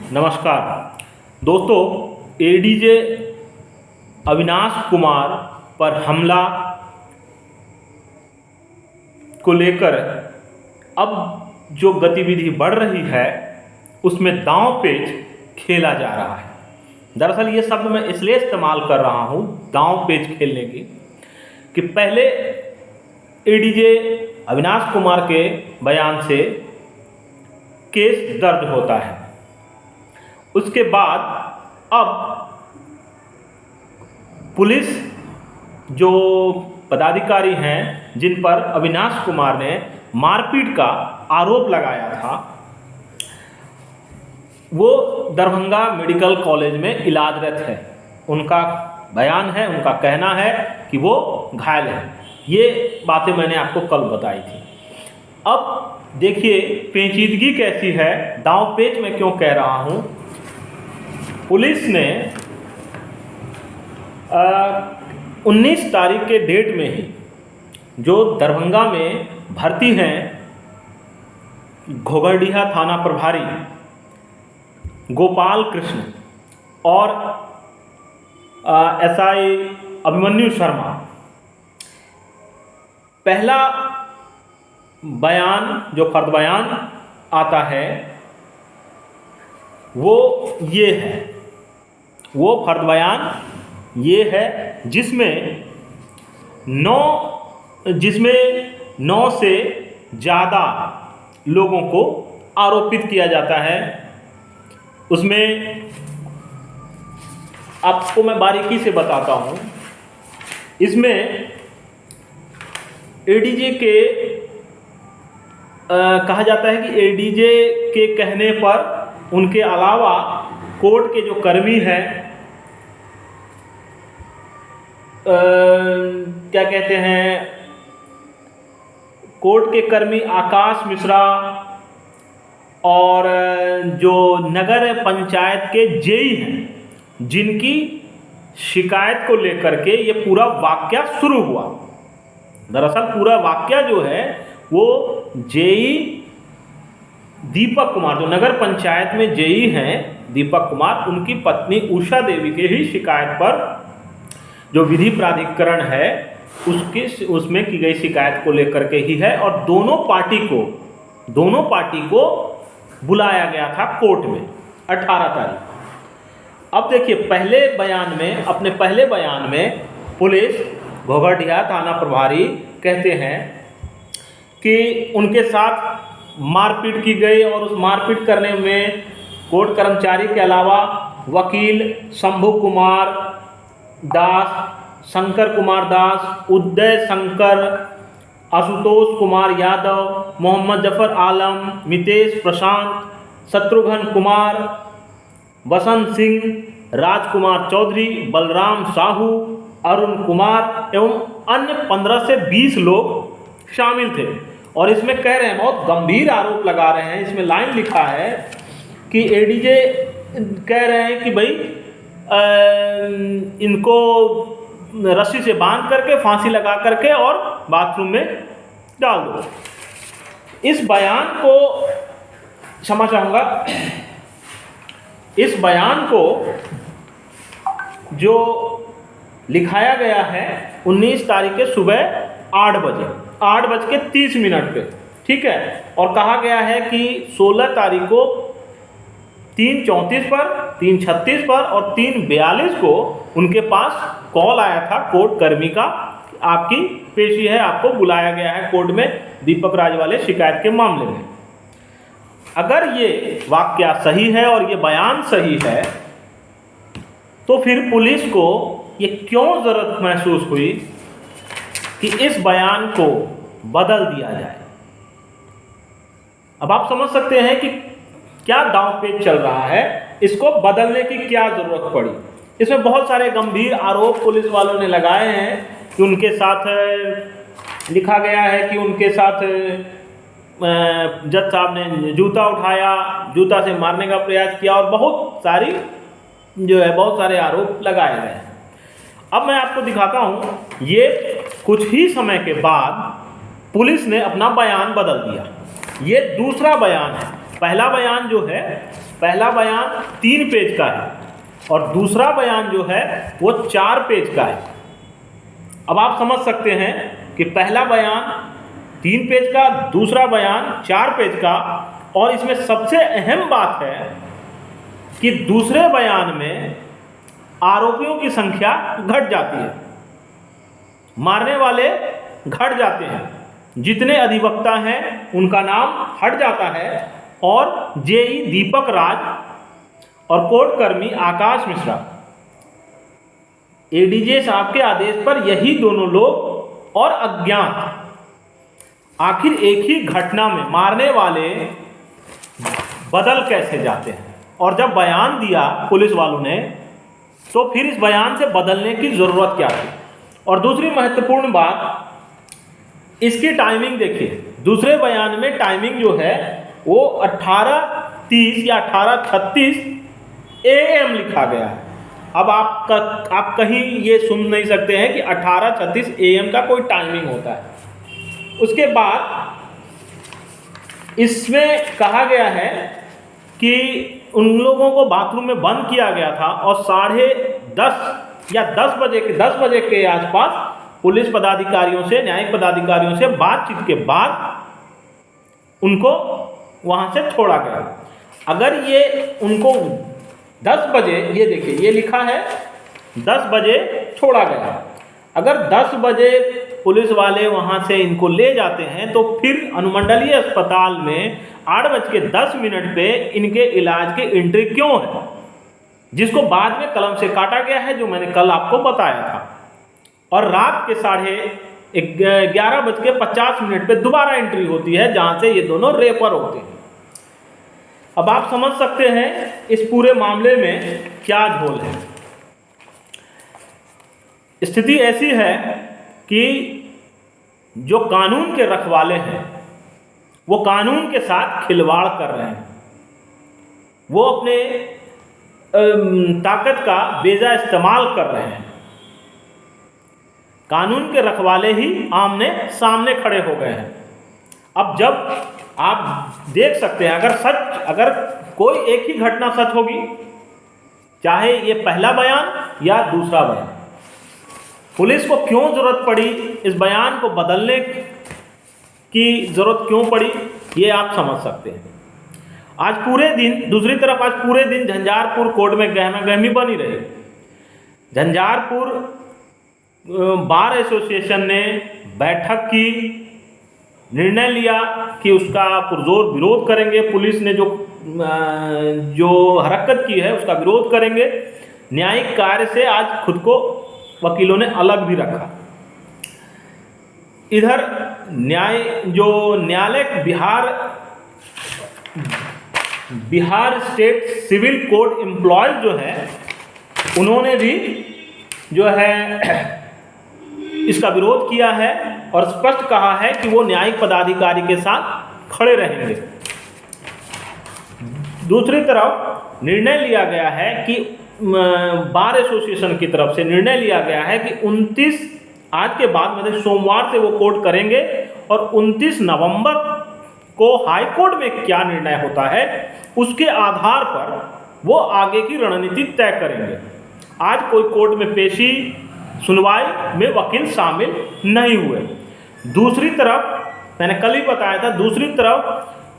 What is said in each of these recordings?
नमस्कार दोस्तों। एडीजे अविनाश कुमार पर हमला को लेकर अब जो गतिविधि बढ़ रही है उसमें दांव पेच खेला जा रहा है। दरअसल ये शब्द मैं इसलिए इस्तेमाल कर रहा हूँ दांव पेच खेलने की कि पहले एडीजे अविनाश कुमार के बयान से केस दर्ज होता है, उसके बाद अब पुलिस जो पदाधिकारी हैं जिन पर अविनाश कुमार ने मारपीट का आरोप लगाया था वो दरभंगा मेडिकल कॉलेज में इलाजरत है। उनका बयान है, उनका कहना है कि वो घायल है। ये बातें मैंने आपको कल बताई थी। अब देखिए पेचीदगी कैसी है, दांव पेच मैं क्यों कह रहा हूँ। पुलिस ने 19 तारीख के डेट में ही जो दरभंगा में भर्ती हैं घोघरडीहा थाना प्रभारी गोपाल कृष्ण और एसआई अभिमन्यु शर्मा, पहला बयान जो फर्द बयान आता है वो ये है, वो फर्द बयान ये है जिसमें 9 से ज़्यादा लोगों को आरोपित किया जाता है। उसमें आपको मैं बारीकी से बताता हूँ। इसमें एडीजे के कहा जाता है कि एडीजे के कहने पर उनके अलावा कोर्ट के जो कर्मी हैं क्या कहते हैं, कोर्ट के कर्मी आकाश मिश्रा और जो नगर पंचायत के जेई हैं जिनकी शिकायत को लेकर के ये पूरा वाकया शुरू हुआ। दरअसल पूरा वाकया जो है वो जेई दीपक कुमार, जो नगर पंचायत में जेई हैं दीपक कुमार, उनकी पत्नी उषा देवी के ही शिकायत पर जो विधि प्राधिकरण है उसमें की गई शिकायत को लेकर के ही है। और दोनों पार्टी को बुलाया गया था कोर्ट में 18 तारीख। अब देखिए अपने पहले बयान में पुलिस घोघरडीहा थाना प्रभारी कहते हैं कि उनके साथ मारपीट की गई और उस मारपीट करने में कोर्ट कर्मचारी के अलावा वकील शंभू कुमार दास, शंकर कुमार दास, उदय शंकर, आशुतोष कुमार यादव, मोहम्मद जफर आलम, मितेश प्रशांत, शत्रुघ्न कुमार, बसंत सिंह, राजकुमार चौधरी, बलराम साहू, अरुण कुमार एवं अन्य 15 से 20 लोग शामिल थे। और इसमें कह रहे हैं, बहुत गंभीर आरोप लगा रहे हैं। इसमें लाइन लिखा है कि एडीजे कह रहे हैं कि भाई इनको रस्सी से बांध करके फांसी लगा करके और बाथरूम में डाल दो। इस बयान को क्षमा चाहूँगा, इस बयान को जो लिखाया गया है 19 तारीख के सुबह 8:30 पे, ठीक है। और कहा गया है कि 16 तारीख को 3:34 पर, 3:36 पर और 3:42 को उनके पास कॉल आया था कोर्ट कर्मी का, आपकी पेशी है, आपको बुलाया गया है कोर्ट में दीपक राज वाले शिकायत के मामले में। अगर ये वाकया सही है और ये बयान सही है तो फिर पुलिस को ये क्यों ज़रूरत महसूस हुई कि इस बयान को बदल दिया जाए। अब आप समझ सकते हैं कि क्या दांव पेच चल रहा है, इसको बदलने की क्या ज़रूरत पड़ी। इसमें बहुत सारे गंभीर आरोप पुलिस वालों ने लगाए हैं कि उनके साथ लिखा गया है कि उनके साथ जज साहब ने जूता उठाया, जूता से मारने का प्रयास किया और बहुत सारे आरोप लगाए गए हैं। अब मैं आपको दिखाता हूँ, ये कुछ ही समय के बाद पुलिस ने अपना बयान बदल दिया। ये दूसरा बयान है। पहला बयान जो है पहला बयान 3 पेज का है और दूसरा बयान जो है वो 4 पेज का है। अब आप समझ सकते हैं कि पहला बयान 3 पेज का, दूसरा बयान 4 पेज का, और इसमें सबसे अहम बात है कि दूसरे बयान में आरोपियों की संख्या घट जाती है, मारने वाले घट जाते हैं, जितने अधिवक्ता हैं उनका नाम हट जाता है और जेई दीपक राज और कोर्ट कर्मी आकाश मिश्रा, एडीजे साहब के आदेश पर यही दोनों लोग और अज्ञात आखिर एक ही घटना में मारने वाले बदल कैसे जाते हैं। और जब बयान दिया पुलिस वालों ने तो फिर इस बयान से बदलने की ज़रूरत क्या थी। और दूसरी महत्वपूर्ण बात, इसकी टाइमिंग देखिए। दूसरे बयान में टाइमिंग जो है वो 18:30 या 18:36 AM लिखा गया है। अब आप कहीं ये सुन नहीं सकते हैं कि 18:36 AM का कोई टाइमिंग होता है। उसके बाद इसमें कहा गया है कि उन लोगों को बाथरूम में बंद किया गया था और 10:30 या 10 बजे के आसपास पुलिस पदाधिकारियों से, न्यायिक पदाधिकारियों से बातचीत के बाद उनको वहाँ से छोड़ा गया। अगर ये उनको 10 बजे, ये देखिए ये लिखा है 10 बजे छोड़ा गया, अगर 10 बजे पुलिस वाले वहाँ से इनको ले जाते हैं तो फिर अनुमंडलीय अस्पताल में 8:10 पे इनके इलाज की एंट्री क्यों है, जिसको बाद में कलम से काटा गया है, जो मैंने कल आपको बताया था। और रात के 11:50 पे दोबारा एंट्री होती है जहाँ से ये दोनों रेपर होते हैं। अब आप समझ सकते हैं इस पूरे मामले में क्या झोल है। स्थिति ऐसी है कि जो कानून के रखवाले हैं वो कानून के साथ खिलवाड़ कर रहे हैं, वो अपने ताकत का बेजा इस्तेमाल कर रहे हैं। कानून के रखवाले ही आमने सामने खड़े हो गए हैं। अब जब आप देख सकते हैं, अगर कोई एक ही घटना सच होगी, चाहे ये पहला बयान या दूसरा बयान, पुलिस को क्यों जरूरत पड़ी, इस बयान को बदलने की जरूरत क्यों पड़ी, ये आप समझ सकते हैं। आज पूरे दिन, दूसरी तरफ आज पूरे दिन झंझारपुर कोर्ट में गहमा-गहमी बनी रही। झंझारपुर बार एसोसिएशन ने बैठक की, निर्णय लिया कि उसका पुरजोर विरोध करेंगे, पुलिस ने जो हरकत की है उसका विरोध करेंगे। न्यायिक कार्य से आज खुद को वकीलों ने अलग भी रखा। इधर न्यायालय Bihar state civil court employees जो है, उन्होंने भी जो है इसका विरोध किया है और स्पष्ट कहा है कि वो न्यायिक पदाधिकारी के साथ खड़े रहेंगे। दूसरी तरफ निर्णय लिया गया है कि बार एसोसिएशन की तरफ से निर्णय लिया गया है कि 29 आज के बाद मतलब सोमवार से वो कोर्ट करेंगे और 29 नवंबर को हाई कोर्ट में क्या निर्णय होता है उसके आधार पर वो आगे की रणनीति तय करेंगे। आज कोई कोर्ट में पेशी सुनवाई में वकील शामिल नहीं हुए। दूसरी तरफ मैंने कल ही बताया था, दूसरी तरफ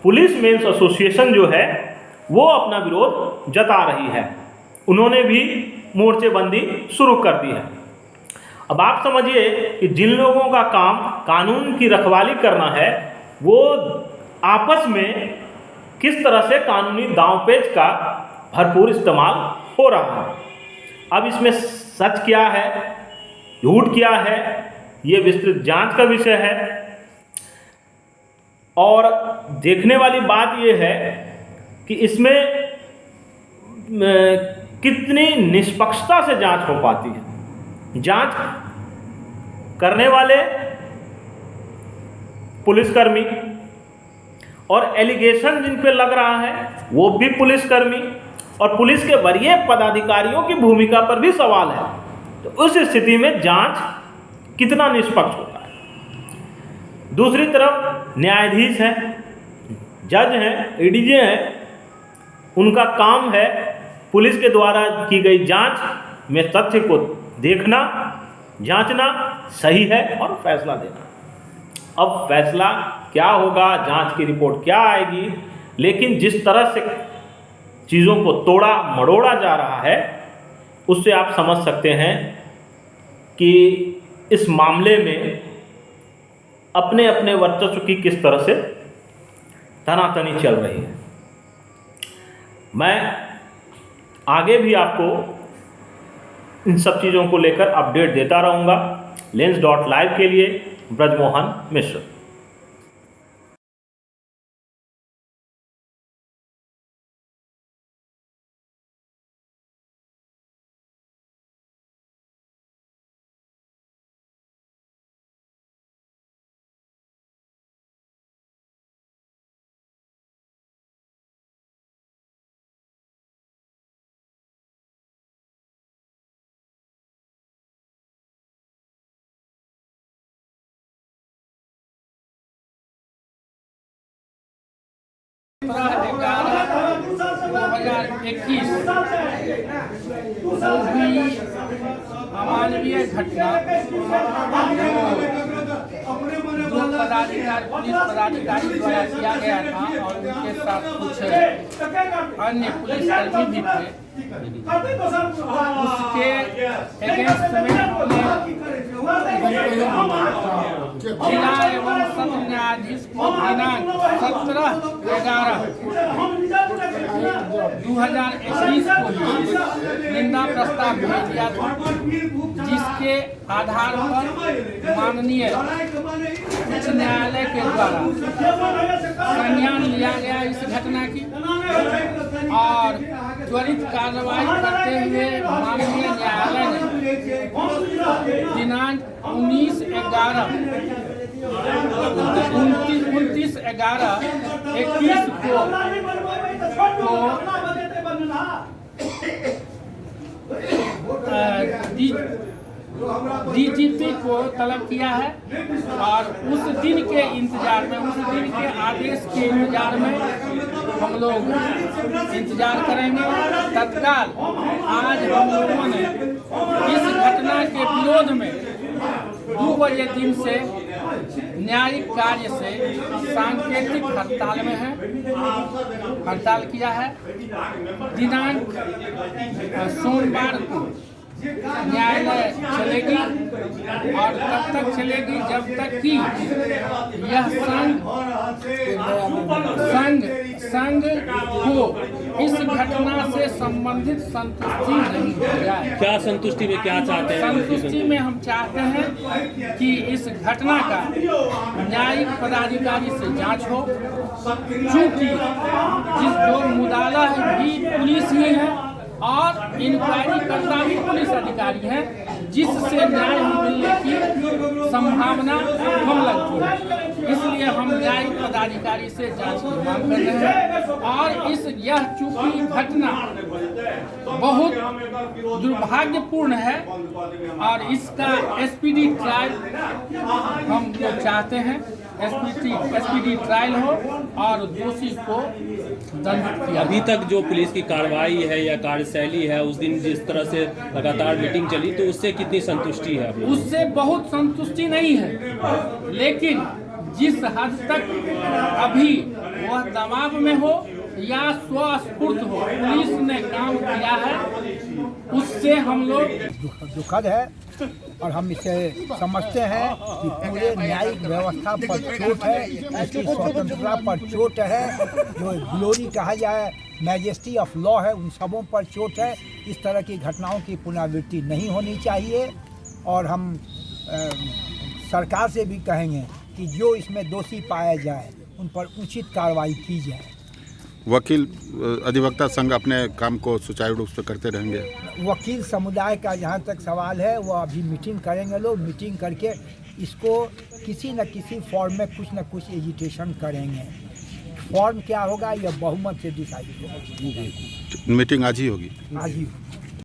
पुलिस मेंस एसोसिएशन जो है वो अपना विरोध जता रही है, उन्होंने भी मोर्चेबंदी शुरू कर दी है। अब आप समझिए कि जिन लोगों का काम कानून की रखवाली करना है वो आपस में किस तरह से कानूनी दांवपेच का भरपूर इस्तेमाल हो रहा है। अब इसमें सच क्या है, झूठ क्या है, ये विस्तृत जांच का विषय है। और देखने वाली बात ये है कि इसमें कितनी निष्पक्षता से जांच हो पाती है। जांच करने वाले पुलिसकर्मी और एलिगेशन जिन पे लग रहा है वो भी पुलिसकर्मी और पुलिस के वरीय पदाधिकारियों की भूमिका पर भी सवाल है। तो उस स्थिति में जांच कितना निष्पक्ष होता है। दूसरी तरफ न्यायाधीश हैं, जज हैं, एडीजे हैं, उनका काम है पुलिस के द्वारा की गई जांच में तथ्य को देखना, जांचना, सही है और फैसला देना। अब फैसला क्या होगा, जांच की रिपोर्ट क्या आएगी, लेकिन जिस तरह से चीज़ों को तोड़ा मरोड़ा जा रहा है उससे आप समझ सकते हैं कि इस मामले में अपने अपने वर्चस्व की किस तरह से तनातनी चल रही है। मैं आगे भी आपको इन सब चीज़ों को लेकर अपडेट देता रहूँगा। लेंस.live के लिए ब्रजमोहन मिश्र। अमानवीय घटना जो पुलिस पदाधिकारी द्वारा किया गया था और उनके साथ कुछ अन्य पुलिसकर्मी भी थे, उसके अगेंस्ट में जिला एवं सत्र न्यायाधीश को दिनांक 17/11/2021 को निंदा प्रस्ताव भेज दिया था, जिसके आधार पर माननीय उच्च न्यायालय के द्वारा संज्ञान लिया गया इस घटना की और त्वरित कार्रवाई करते हुए माननीय न्यायालय ने दिनांक 29/11/21 को डीजीपी को तलब किया है और उस दिन के इंतजार में, उस दिन के आदेश के इंतजार में हम लोग इंतजार करेंगे। तत्काल आज हम लोगों ने इस घटना के विरोध में 2 बजे दिन से न्यायिक कार्य से सांकेतिक हड़ताल में है, हड़ताल किया है। दिनांक सोमवार को न्यायालय चलेगी और तब तक चलेगी जब तक कि यह संघ को इस घटना से संबंधित संतुष्टि नहीं हो जाए। क्या संतुष्टि में क्या चाहते हैं? संतुष्टि में हम चाहते हैं कि इस घटना का न्यायिक पदाधिकारी से जांच हो, चूँकि जो मुदाला है भी पुलिस ही है और इंक्वायरी करता भी पुलिस अधिकारी है, जिससे न्याय मिलने की संभावना कम लगती है। इसलिए हम न्यायिक पदाधिकारी से जांच की मांग कर रहे हैं और यह चूंकि घटना बहुत दुर्भाग्यपूर्ण है और इसका एसपीडी ट्रायल हम लोग चाहते हैं, एसपीडी ट्रायल हो और दोषी को दंडित किया। अभी तक जो पुलिस की कार्रवाई है या कार्यशैली है, उस दिन जिस तरह से लगातार मीटिंग चली, तो उससे कितनी संतुष्टि है? उससे बहुत संतुष्टि नहीं है, लेकिन जिस हद तक अभी वह दबाव में हो या स्वस्फूर्त हो पुलिस ने काम किया है, उससे हम लोग दुखद है और हम इसे समझते हैं कि पूरे न्यायिक व्यवस्था पर चोट है, इसकी स्वतंत्रता पर चोट है, जो ग्लोरी कहा जाए, मैजेस्टी ऑफ लॉ है, उन सबों पर चोट है। इस तरह की घटनाओं की पुनरावृत्ति नहीं होनी चाहिए और हम सरकार से भी कहेंगे कि जो इसमें दोषी पाया जाए उन पर उचित कार्रवाई की जाए। वकील अधिवक्ता संघ अपने काम को सुचारू रूप से करते रहेंगे। वकील समुदाय का जहाँ तक सवाल है वो अभी मीटिंग करेंगे, लोग मीटिंग करके इसको किसी न किसी फॉर्म में कुछ न कुछ एजिटेशन करेंगे। फॉर्म क्या होगा यह बहुमत से डिसाइड होगा। मीटिंग आज ही होगी? आज ही